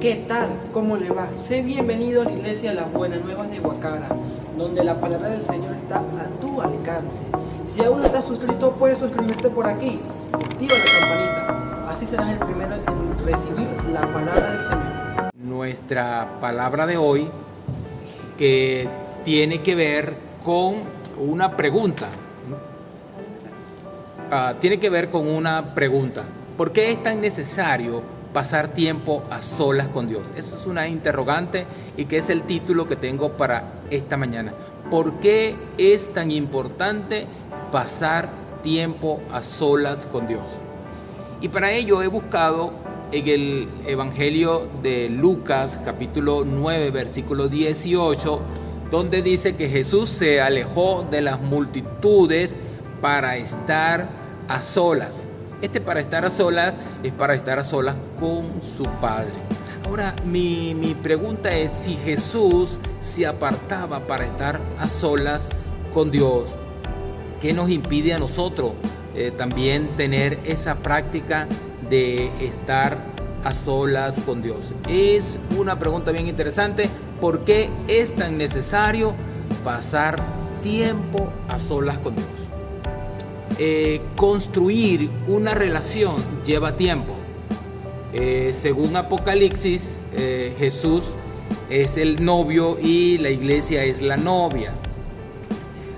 ¿Qué tal? ¿Cómo le va? Sé bienvenido a la iglesia de las Buenas Nuevas de Guacara, donde la palabra del Señor está a tu alcance. Si aún no estás suscrito, puedes suscribirte por aquí. Activa la campanita, así serás el primero en recibir la palabra del Señor. Nuestra palabra de hoy, que tiene que ver con una pregunta. ¿Por qué es tan necesario pasar tiempo a solas con Dios? Eso es una interrogante y que es el título que tengo para esta mañana. ¿Por qué es tan importante pasar tiempo a solas con Dios? Y para ello he buscado en el Evangelio de Lucas, capítulo 9, versículo 18, donde dice que Jesús se alejó de las multitudes para estar a solas. Para estar a solas es para estar a solas con su Padre. Ahora, mi pregunta es, si Jesús se apartaba para estar a solas con Dios, ¿qué nos impide a nosotros también tener esa práctica de estar a solas con Dios? Es una pregunta bien interesante. ¿Por qué es tan necesario pasar tiempo a solas con Dios? Construir una relación lleva tiempo. Según Apocalipsis, Jesús es el novio y la iglesia es la novia.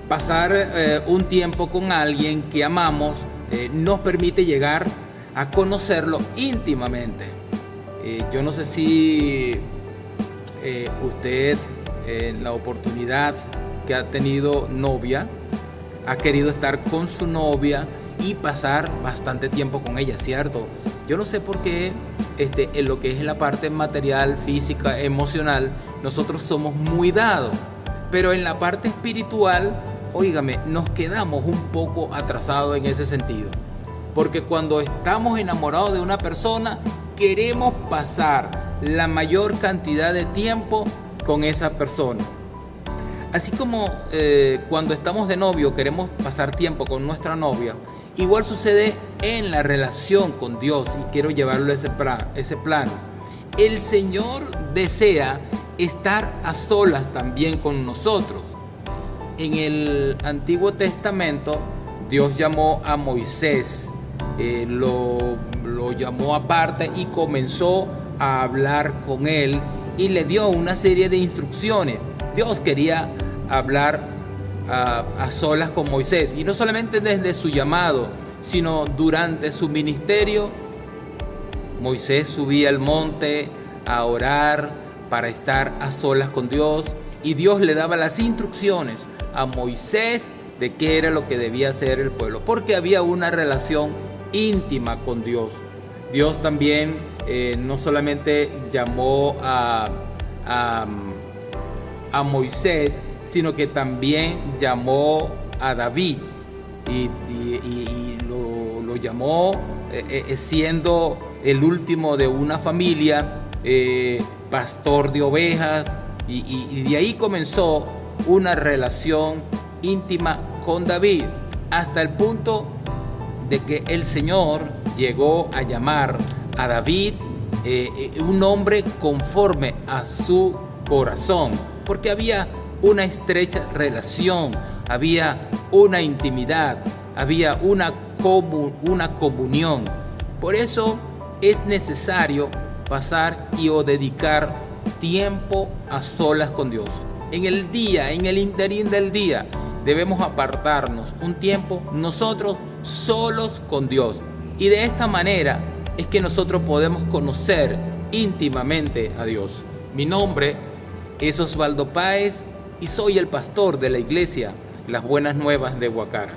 Pasar un tiempo con alguien que amamos nos permite llegar a conocerlo íntimamente. Yo no sé si usted, en la oportunidad que ha tenido novia, ha querido estar con su novia y pasar bastante tiempo con ella, ¿cierto? Yo no sé por qué en lo que es la parte material, física, emocional, nosotros somos muy dados, pero en la parte espiritual, óigame, nos quedamos un poco atrasados en ese sentido, porque cuando estamos enamorados de una persona, queremos pasar la mayor cantidad de tiempo con esa persona. Así como cuando estamos de novio queremos pasar tiempo con nuestra novia, igual sucede en la relación con Dios, y quiero llevarlo a ese plano. El Señor desea estar a solas también con nosotros. En el Antiguo Testamento, Dios llamó a Moisés, lo llamó aparte y comenzó a hablar con él y le dio una serie de instrucciones. Dios quería hablar a solas con Moisés, y no solamente desde su llamado, sino durante su ministerio. Moisés subía al monte a orar para estar a solas con Dios, y Dios le daba las instrucciones a Moisés de qué era lo que debía hacer el pueblo, porque había una relación íntima con Dios. Dios también no solamente llamó a Moisés, sino que también llamó a David y lo llamó siendo el último de una familia, pastor de ovejas, y de ahí comenzó una relación íntima con David, hasta el punto de que el Señor llegó a llamar a David un hombre conforme a su corazón, porque había una estrecha relación, había una intimidad, había una comunión. Por eso es necesario pasar o dedicar tiempo a solas con Dios. En el día, en el interín del día, debemos apartarnos un tiempo nosotros solos con Dios. Y de esta manera es que nosotros podemos conocer íntimamente a Dios. Mi nombre es Osvaldo Páez y soy el pastor de la iglesia Las Buenas Nuevas de Guacara.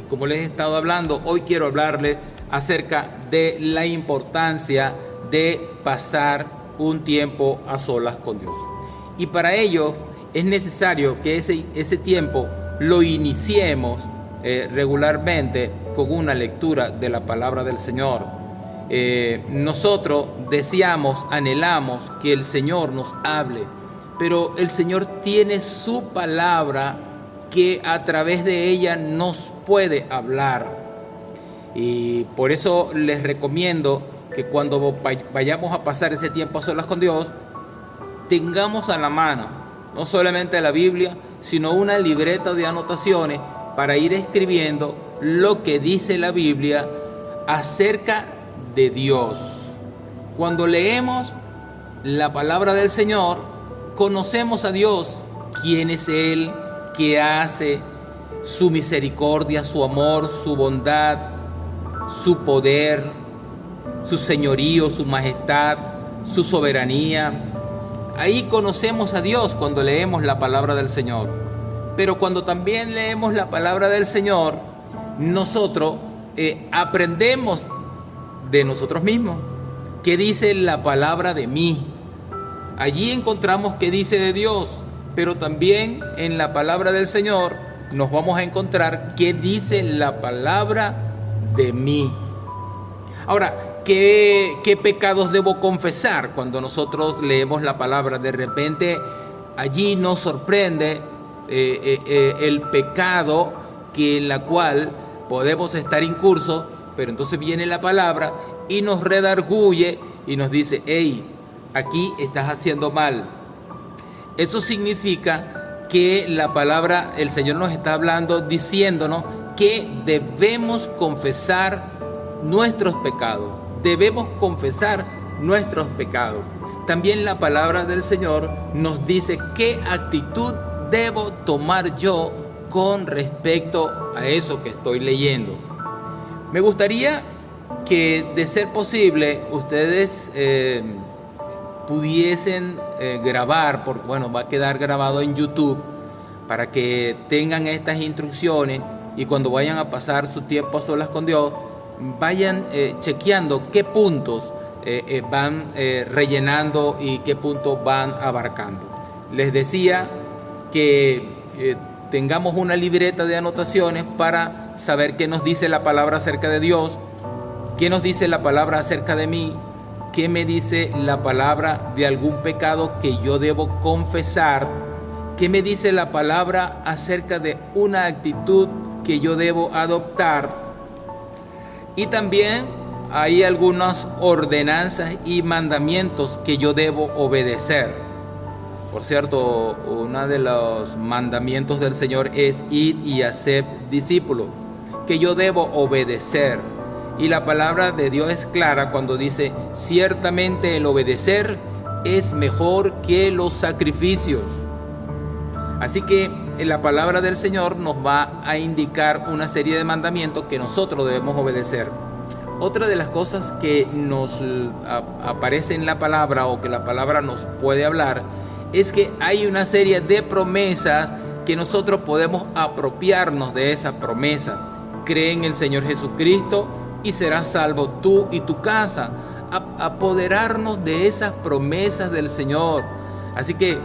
Y como les he estado hablando, hoy quiero hablarles acerca de la importancia de pasar un tiempo a solas con Dios. Y para ello es necesario que ese tiempo lo iniciemos regularmente con una lectura de la palabra del Señor. Nosotros deseamos, anhelamos que el Señor nos hable, pero el Señor tiene su palabra que a través de ella nos puede hablar. Y por eso les recomiendo que cuando vayamos a pasar ese tiempo a solas con Dios, tengamos a la mano no solamente la Biblia, sino una libreta de anotaciones para ir escribiendo lo que dice la Biblia acerca de Dios. Cuando leemos la palabra del Señor, conocemos a Dios, quién es Él, qué hace, su misericordia, su amor, su bondad, su poder, su señorío, su majestad, su soberanía. Ahí conocemos a Dios cuando leemos la palabra del Señor. Pero cuando también leemos la palabra del Señor, nosotros aprendemos de nosotros mismos. ¿Qué dice la palabra de mí? Allí encontramos qué dice de Dios, pero también en la palabra del Señor nos vamos a encontrar qué dice la palabra de mí. Ahora, ¿qué pecados debo confesar cuando nosotros leemos la palabra? De repente allí nos sorprende el pecado en la cual podemos estar incursos, pero entonces viene la palabra y nos redarguye y nos dice: hey, aquí estás haciendo mal. Eso significa que la palabra, el Señor nos está hablando, diciéndonos que debemos confesar nuestros pecados. Debemos confesar nuestros pecados. También la palabra del Señor nos dice qué actitud debo tomar yo con respecto a eso que estoy leyendo. Me gustaría que, de ser posible, ustedes pudiesen grabar, porque bueno, va a quedar grabado en YouTube, para que tengan estas instrucciones y cuando vayan a pasar su tiempo a solas con Dios, vayan chequeando qué puntos van rellenando y qué puntos van abarcando. Les decía que tengamos una libreta de anotaciones para saber qué nos dice la palabra acerca de Dios, qué nos dice la palabra acerca de mí, qué me dice la palabra de algún pecado que yo debo confesar, qué me dice la palabra acerca de una actitud que yo debo adoptar. Y también hay algunas ordenanzas y mandamientos que yo debo obedecer. Por cierto, uno de los mandamientos del Señor es ir y hacer discípulos, que yo debo obedecer. Y la palabra de Dios es clara cuando dice: ciertamente el obedecer es mejor que los sacrificios. Así que la palabra del Señor nos va a indicar una serie de mandamientos que nosotros debemos obedecer. Otra de las cosas que nos aparece en la palabra, o que la palabra nos puede hablar, es que hay una serie de promesas que nosotros podemos apropiarnos de esa promesa. Cree en el Señor Jesucristo y serás salvo tú y tu casa. Apoderarnos de esas promesas del Señor. Así que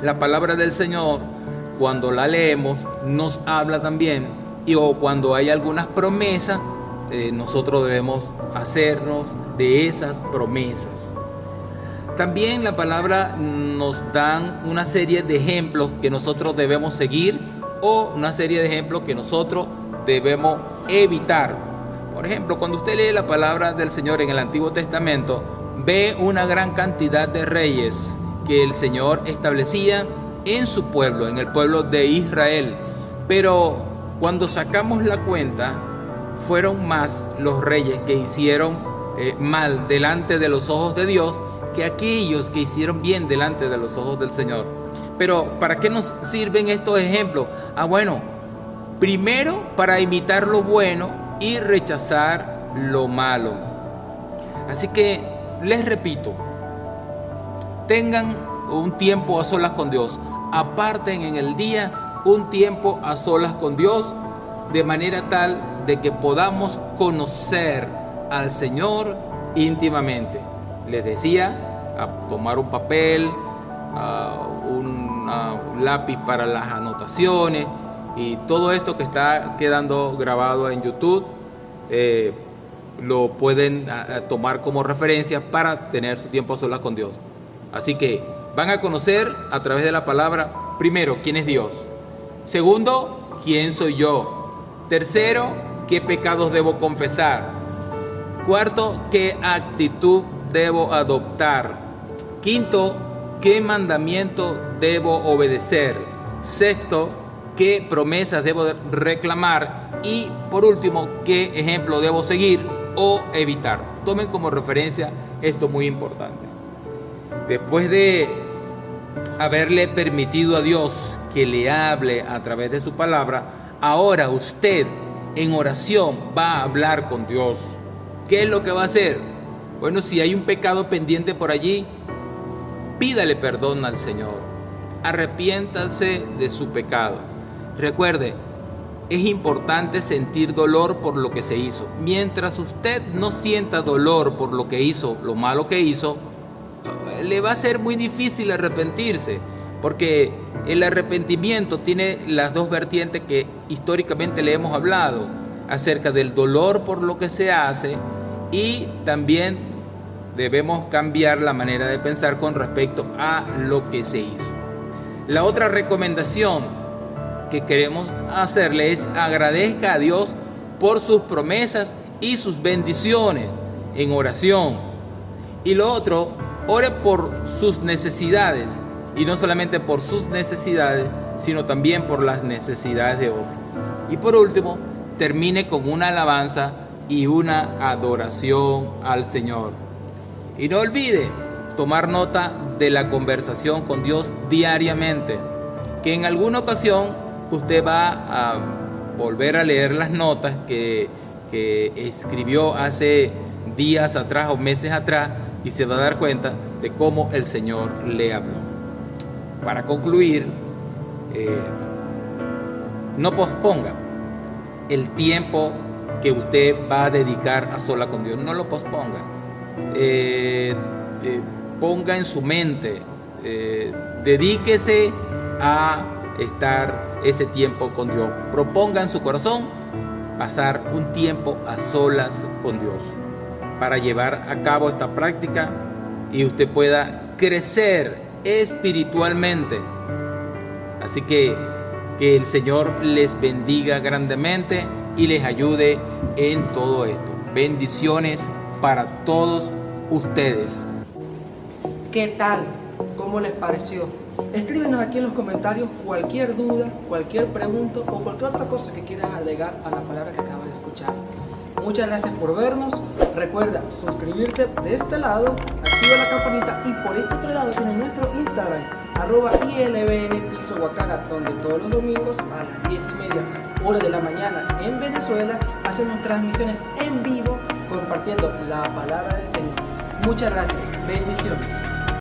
la palabra del Señor, cuando la leemos, nos habla también, o cuando hay algunas promesas, nosotros debemos hacernos de esas promesas. También la palabra nos dan una serie de ejemplos que nosotros debemos seguir, o una serie de ejemplos que nosotros debemos evitar. Por ejemplo, cuando usted lee la palabra del Señor en el Antiguo Testamento, ve una gran cantidad de reyes que el Señor establecía en su pueblo, en el pueblo de Israel. Pero cuando sacamos la cuenta, fueron más los reyes que hicieron mal delante de los ojos de Dios que aquellos que hicieron bien delante de los ojos del Señor. Pero ¿para qué nos sirven estos ejemplos? Bueno, primero para imitar lo bueno y rechazar lo malo. Así que les repito, tengan un tiempo a solas con Dios, aparten en el día un tiempo a solas con Dios, de manera tal de que podamos conocer al Señor íntimamente. Les decía, a tomar un papel, un lápiz para las anotaciones, y todo esto que está quedando grabado en YouTube lo pueden tomar como referencia para tener su tiempo a solas con Dios. Así que van a conocer a través de la palabra, primero, quién es Dios. Segundo, quién soy yo. Tercero, qué pecados debo confesar. Cuarto, ¿qué actitud debo adoptar? Quinto, ¿qué mandamiento debo obedecer? Sexto, ¿qué promesas debo reclamar? Y por último, ¿qué ejemplo debo seguir o evitar? Tomen como referencia esto muy importante. Después de haberle permitido a Dios que le hable a través de su palabra, ahora usted en oración va a hablar con Dios. ¿Qué es lo que va a hacer? Bueno, si hay un pecado pendiente por allí, pídale perdón al Señor. Arrepiéntase de su pecado. Recuerde, es importante sentir dolor por lo que se hizo. Mientras usted no sienta dolor por lo que hizo, lo malo que hizo, le va a ser muy difícil arrepentirse, porque el arrepentimiento tiene las dos vertientes que históricamente le hemos hablado, acerca del dolor por lo que se hace, y también debemos cambiar la manera de pensar con respecto a lo que se hizo. La otra recomendación que queremos hacerle es: agradezca a Dios por sus promesas y sus bendiciones en oración. Y lo otro, ore por sus necesidades, y no solamente por sus necesidades, sino también por las necesidades de otros. Y por último, termine con una alabanza y una adoración al Señor. Y no olvide tomar nota de la conversación con Dios diariamente, que en alguna ocasión usted va a volver a leer las notas que escribió hace días atrás o meses atrás, y se va a dar cuenta de cómo el Señor le habló. Para concluir, no posponga el tiempo que usted va a dedicar a sola con Dios. No lo posponga. Ponga en su mente, dedíquese a estar ese tiempo con Dios. Proponga en su corazón pasar un tiempo a solas con Dios, para llevar a cabo esta práctica y usted pueda crecer espiritualmente. Así que el Señor les bendiga grandemente y les ayude en todo esto. Bendiciones para todos ustedes. ¿Qué tal? ¿Cómo les pareció? Escríbenos aquí en los comentarios cualquier duda, cualquier pregunta o cualquier otra cosa que quieras agregar a la palabra que acabas de escuchar. Muchas gracias por vernos. Recuerda suscribirte de este lado, activa la campanita, y por este otro lado tiene nuestro Instagram, @ILBN_Guacara, donde todos los domingos a las 10:30 hora de la mañana en Venezuela hacemos transmisiones en vivo compartiendo la palabra del Señor. Muchas gracias. Bendiciones.